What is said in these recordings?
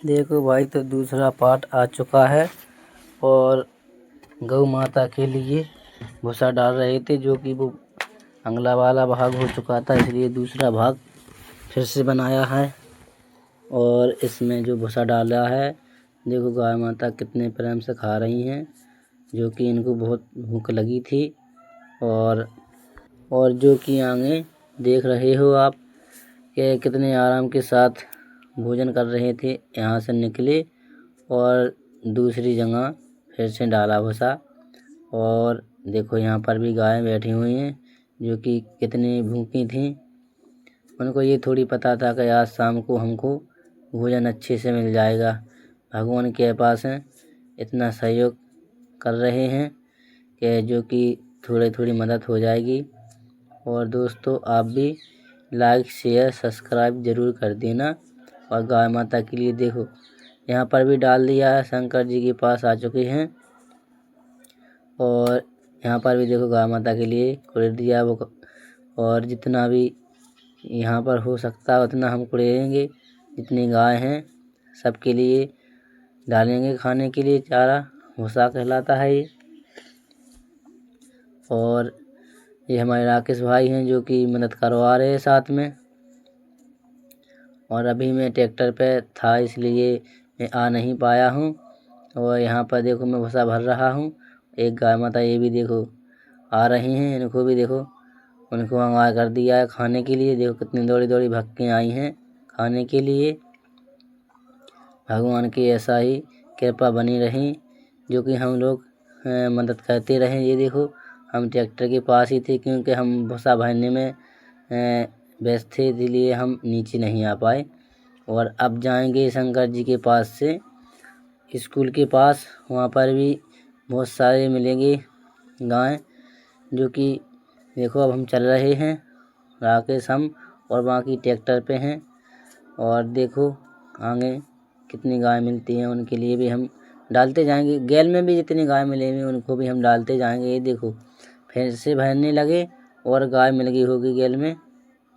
देखो भाई, तो दूसरा पार्ट आ चुका है और गौ माता के लिए भूसा डाल रहे थे, जो कि वो अगला वाला भाग हो चुका था, इसलिए दूसरा भाग फिर से बनाया है। और इसमें जो भूसा डाला है, देखो गाय माता कितने प्रेम से खा रही हैं, जो कि इनको बहुत भूख लगी थी। और जो कि आगे देख रहे हो आप कि कितने आराम के साथ भोजन कर रहे थे। यहाँ से निकले और दूसरी जगह फिर से डाला भूसा। और देखो यहाँ पर भी गाय बैठी हुई हैं, जो कि कितनी भूखी थी। उनको ये थोड़ी पता था कि आज शाम को हमको भोजन अच्छे से मिल जाएगा। भगवान के पास हैं, इतना सहयोग कर रहे हैं कि जो कि थोड़ी मदद हो जाएगी। और दोस्तों, आप भी लाइक शेयर सब्सक्राइब ज़रूर कर देना। और गाय माता के लिए देखो यहाँ पर भी डाल दिया है, शंकर जी के पास आ चुके हैं। और यहाँ पर भी देखो गाय माता के लिए कुड़े दिया वो। और जितना भी यहाँ पर हो सकता है उतना हम कुड़ेंगे, जितनी गाय हैं सबके लिए डालेंगे खाने के लिए चारा। भूसा कहलाता है ये। और ये हमारे राकेश भाई हैं, जो कि मदद करवा रहे हैं साथ में। और अभी मैं ट्रैक्टर पे था, इसलिए मैं आ नहीं पाया हूँ। और यहाँ पर देखो मैं भूसा भर रहा हूँ। एक गाय माता ये भी देखो आ रही हैं, इनको भी देखो, उनको आगाह कर दिया है खाने के लिए। देखो कितनी दौड़ी भाग के आई हैं खाने के लिए। भगवान की ऐसा ही कृपा बनी रही, जो कि हम लोग मदद करते रहें। ये देखो हम ट्रैक्टर के पास ही थे, क्योंकि हम भूसा भरने में व्यस्त थे, इसलिए हम नीचे नहीं आ पाए। और अब जाएंगे शंकर जी के पास से स्कूल के पास। वहाँ पर भी बहुत सारे मिलेंगे गाय, जो कि देखो अब हम चल रहे हैं, राकेश हम और बाकी ट्रैक्टर पे हैं। और देखो आगे कितनी गाय मिलती हैं, उनके लिए भी हम डालते जाएंगे। गैल में भी जितनी गाय मिलेंगी उनको भी हम डालते जाएंगे। ये देखो फिर से भरने लगे और गाय मिल गई होगी गैल में।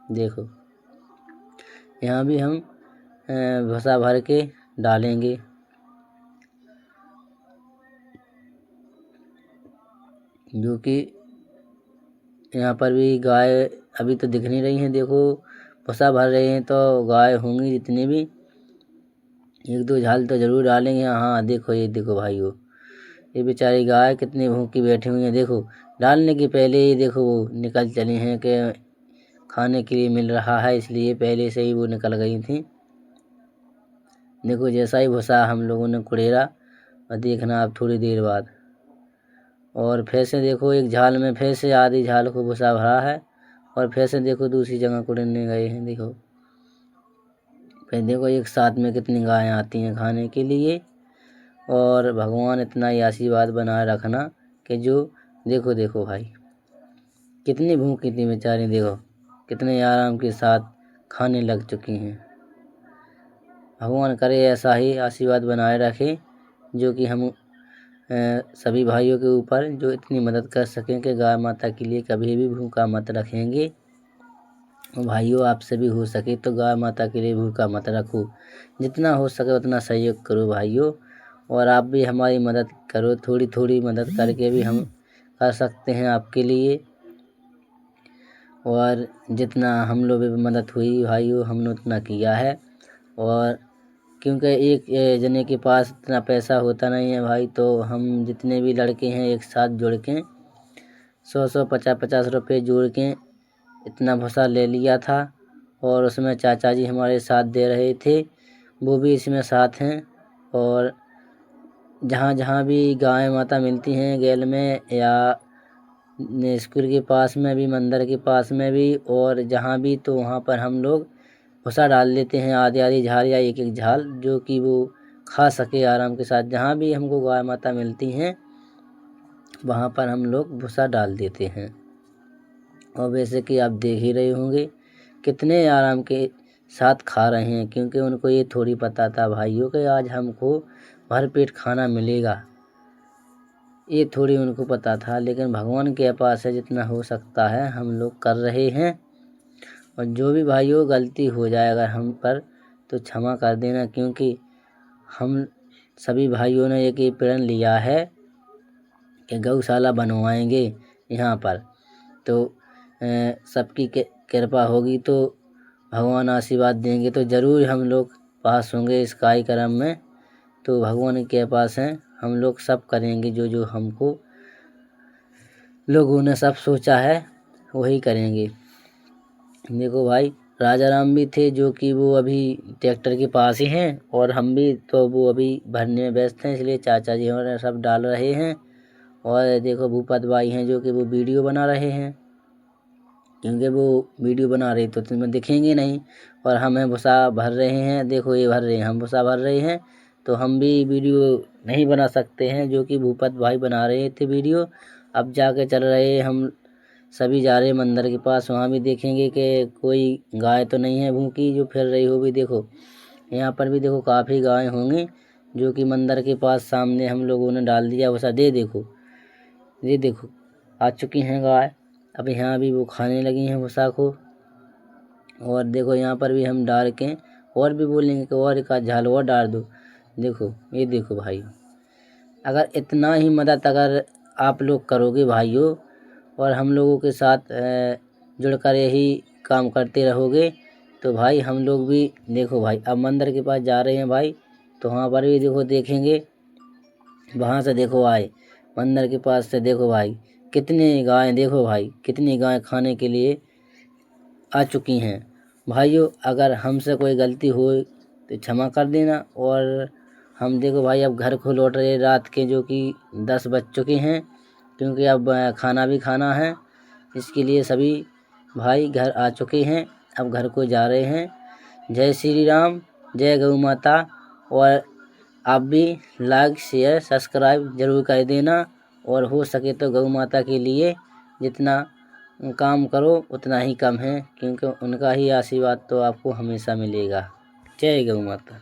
देखो यहाँ भी हम भूसा भर के डालेंगे। जो कि यहाँ पर भी गाय अभी तो दिख नहीं रही हैं। देखो भूसा भर रहे हैं तो गाय होंगी जितनी भी, एक दो झाल तो ज़रूर डालेंगे। हाँ देखो, ये देखो भाइयों, ये बेचारी गाय कितनी भूखी बैठी हुई है। देखो डालने के पहले ही देखो वो निकल चली हैं कि खाने के लिए मिल रहा है, इसलिए पहले से ही वो निकल गई थी। देखो जैसा ही भूसा हम लोगों ने कुड़ेरा, और देखना आप थोड़ी देर बाद। और फिर से देखो एक झाल में फिर से आधी झाल को भूसा भरा है, और फिर से देखो दूसरी जगह कुड़ने गए हैं। देखो फिर देखो एक साथ में कितनी गायें आती हैं खाने के लिए। और भगवान इतना ही आशीर्वाद बनाए रखना कि जो देखो भाई कितनी भूखी थी बेचारी, देखो कितने आराम के साथ खाने लग चुकी हैं। भगवान करे ऐसा ही आशीर्वाद बनाए रखे, जो कि हम सभी भाइयों के ऊपर जो इतनी मदद कर सकें कि गाय माता के लिए कभी भी भूखा मत रखेंगे। भाइयों, आपसे भी हो सके तो गाय माता के लिए भूखा मत रखो, जितना हो सके उतना सहयोग करो भाइयों। और आप भी हमारी मदद करो, थोड़ी मदद करके भी हम कर सकते हैं आपके लिए। और जितना हम लोग भी मदद हुई भाइयों, हमने उतना किया है। और क्योंकि एक जने के पास इतना पैसा होता नहीं है भाई, तो हम जितने भी लड़के हैं एक साथ जुड़ के 100 50 रुपये जोड़ के इतना भूसा ले लिया था। और उसमें चाचा जी हमारे साथ दे रहे थे, वो भी इसमें साथ हैं। और जहाँ भी गाय माता मिलती हैं गैल में, या स्कूल के पास में भी, मंदिर के पास में भी, और जहाँ भी, तो वहाँ पर हम लोग भूसा डाल देते हैं, आधी झाल या एक झाल, जो कि वो खा सके आराम के साथ। जहाँ भी हमको गाय माता मिलती हैं वहाँ पर हम लोग भूसा डाल देते हैं। और वैसे कि आप देख ही रहे होंगे कितने आराम के साथ खा रहे हैं, क्योंकि उनको ये थोड़ी पता था भाइयों कि आज हमको भर पेट खाना मिलेगा। ये थोड़ी उनको पता था, लेकिन भगवान के पास है, जितना हो सकता है हम लोग कर रहे हैं। और जो भी भाइयों गलती हो जाए अगर हम पर, तो क्षमा कर देना, क्योंकि हम सभी भाइयों ने एक प्रण लिया है कि गौशाला बनवाएंगे यहाँ पर। तो सबकी कृपा होगी तो भगवान आशीर्वाद देंगे तो ज़रूर हम लोग पास होंगे इस कार्यक्रम में। तो भगवान के पास हैं, हम लोग सब करेंगे जो जो हमको लोगों ने सब सोचा है वही करेंगे। देखो भाई राजा राम भी थे जो कि वो अभी ट्रैक्टर के पास ही हैं, और हम भी तो वो अभी भरने में व्यस्त हैं, इसलिए चाचा जी हमारे सब डाल रहे हैं। और देखो भूपत भाई हैं जो कि वो वीडियो बना रहे हैं, क्योंकि वो वीडियो बना रहे तो तुम्हें दिखेंगे नहीं। और हमें भूसा भर रहे हैं, देखो ये भर रहे हैं, हम भूसा भर रहे हैं, तो हम भी वीडियो नहीं बना सकते हैं जो कि भूपत भाई बना रहे थे वीडियो। अब जाके चल रहे हम सभी जा रहे मंदिर के पास, वहाँ भी देखेंगे कि कोई गाय तो नहीं है भूखी जो फिर रही होगी। देखो यहाँ पर भी देखो काफ़ी गाय होंगी जो कि मंदिर के पास सामने हम लोगों ने डाल दिया भूसा। ये देखो आ चुकी हैं गाय, अब यहाँ भी वो खाने लगी हैं भूसा को। और देखो यहाँ पर भी हम डाल के और भी बोलेंगे कि और एक आध झाल और डाल दो। देखो ये देखो भाई, अगर इतना ही मदद अगर आप लोग करोगे भाइयों और हम लोगों के साथ जुड़कर यही काम करते रहोगे तो भाई हम लोग भी देखो भाई अब मंदिर के पास जा रहे हैं भाई, तो वहाँ पर भी देखो देखेंगे, वहाँ से देखो आए मंदिर के पास से देखो भाई कितनी गायें, देखो भाई कितनी गायें खाने के लिए आ चुकी हैं। भाइयों अगर हमसे कोई गलती हो तो क्षमा कर देना। और हम देखो भाई अब घर को लौट रहे रात के जो कि 10 बज चुके हैं, क्योंकि अब खाना भी खाना है, इसके लिए सभी भाई घर आ चुके हैं, अब घर को जा रहे हैं। जय श्री राम, जय गौ माता। और आप भी लाइक शेयर सब्सक्राइब जरूर कर देना, और हो सके तो गौ माता के लिए जितना काम करो उतना ही कम है, क्योंकि उनका ही आशीर्वाद तो आपको हमेशा मिलेगा। जय गौ माता।